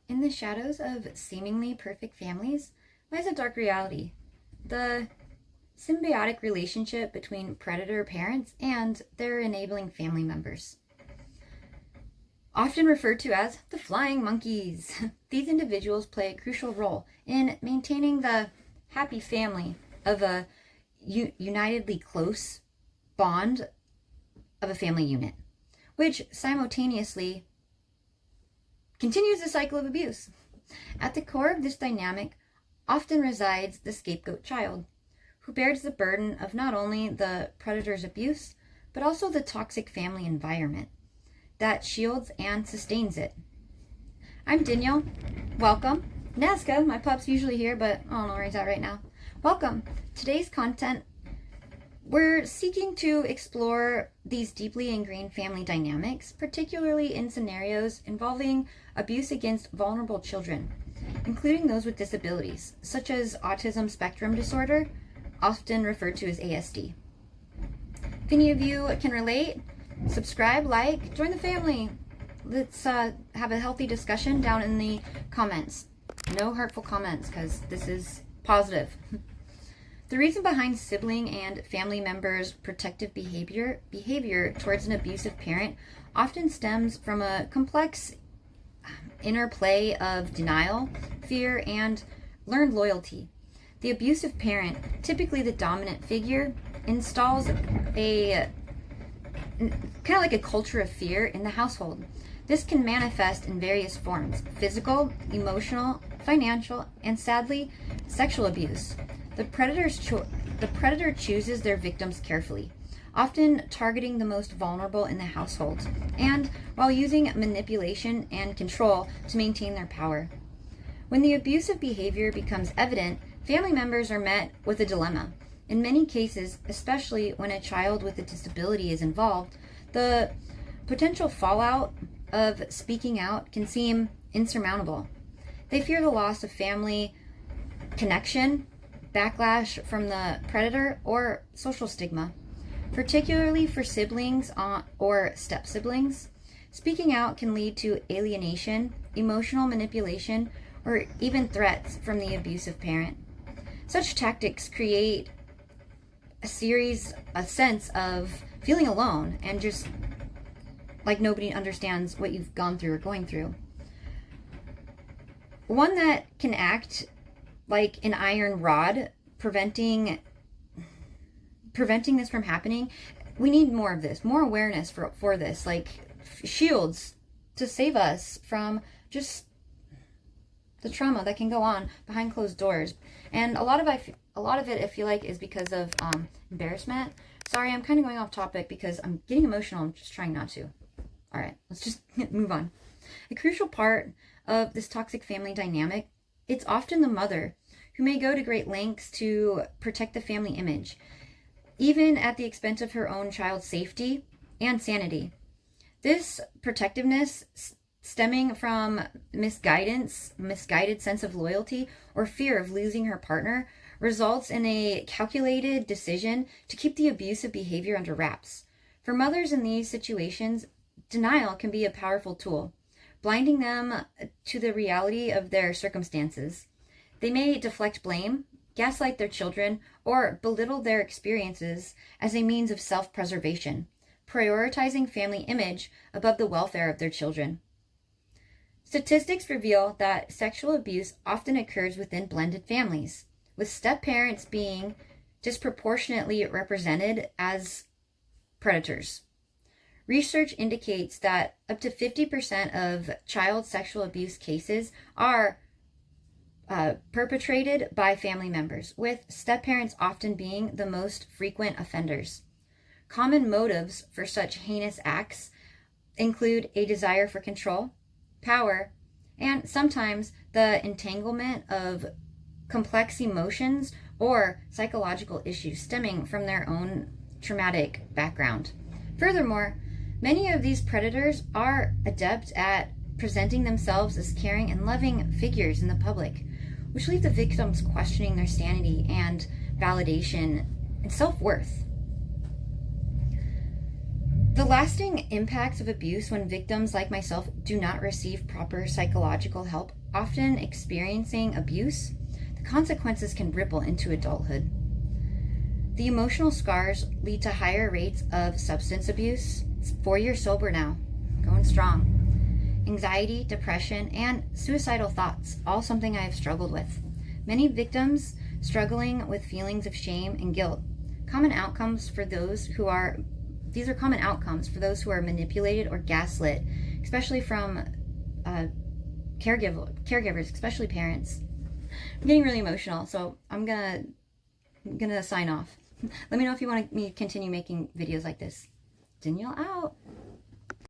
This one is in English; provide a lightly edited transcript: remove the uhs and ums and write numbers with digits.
In the shadows of seemingly perfect families lies a dark reality: the symbiotic relationship between predator parents and their enabling family members. Often referred to as the flying monkeys, these individuals play a crucial role in maintaining the happy family of a unitedly close bond of a family unit, which simultaneously continues the cycle of abuse. At the core of this dynamic often resides the scapegoat child, who bears the burden of not only the predator's abuse, but also the toxic family environment that shields and sustains it. I'm Danielle. Welcome. Nazca, my pup's usually here, but I don't know where he's at right now. Welcome. Today's content, we're seeking to explore these deeply ingrained family dynamics, particularly in scenarios involving abuse against vulnerable children, including those with disabilities, such as autism spectrum disorder, often referred to as ASD. If any of you can relate, subscribe, like, join the family. Let's have a healthy discussion down in the comments. No hurtful comments, because this is positive. The reason behind sibling and family members' protective behavior towards an abusive parent often stems from a complex interplay of denial, fear, and learned loyalty. The abusive parent, typically the dominant figure, installs a kind of like a culture of fear in the household. This can manifest in various forms: physical, emotional, financial, and sadly, sexual abuse. The predator chooses their victims carefully, often targeting the most vulnerable in the household, and while using manipulation and control to maintain their power. When the abusive behavior becomes evident, family members are met with a dilemma. In many cases, especially when a child with a disability is involved, the potential fallout of speaking out can seem insurmountable. They fear the loss of family connection, backlash from the predator, or social stigma. Particularly for siblings or step-siblings, speaking out can lead to alienation, emotional manipulation, or even threats from the abusive parent. Such tactics create a sense of feeling alone and just like nobody understands what you've gone through or going through. One that can act like an iron rod, preventing this from happening. We need more of this, more awareness for this, like shields to save us from just the trauma that can go on behind closed doors. And a lot of it I feel like is because of embarrassment. Sorry, I'm kind of going off topic because I'm getting emotional. I'm just trying not to. All right, let's just move on. A crucial part of this toxic family dynamic, it's often the mother who may go to great lengths to protect the family image, even at the expense of her own child's safety and sanity. This protectiveness stemming from misguided sense of loyalty or fear of losing her partner results in a calculated decision to keep the abusive behavior under wraps. For mothers in these situations, denial can be a powerful tool, blinding them to the reality of their circumstances. They may deflect blame, gaslight their children, or belittle their experiences as a means of self-preservation, prioritizing family image above the welfare of their children. Statistics reveal that sexual abuse often occurs within blended families, with step-parents being disproportionately represented as predators. Research indicates that up to 50% of child sexual abuse cases are perpetrated by family members, with step-parents often being the most frequent offenders. Common motives for such heinous acts include a desire for control, power, and sometimes the entanglement of complex emotions or psychological issues stemming from their own traumatic background. Furthermore, many of these predators are adept at presenting themselves as caring and loving figures in the public, which leave the victims questioning their sanity and validation and self-worth. The lasting impacts of abuse when victims like myself do not receive proper psychological help, often experiencing abuse, the consequences can ripple into adulthood. The emotional scars lead to higher rates of substance abuse. It's 4 years sober now, going strong. Anxiety, depression, and suicidal thoughts, all something I have struggled with. Many victims struggling with feelings of shame and guilt. These are common outcomes for those who are manipulated or gaslit, especially from caregivers, especially parents. I'm getting really emotional, so I'm gonna sign off. Let me know if you want me to continue making videos like this. Danielle out.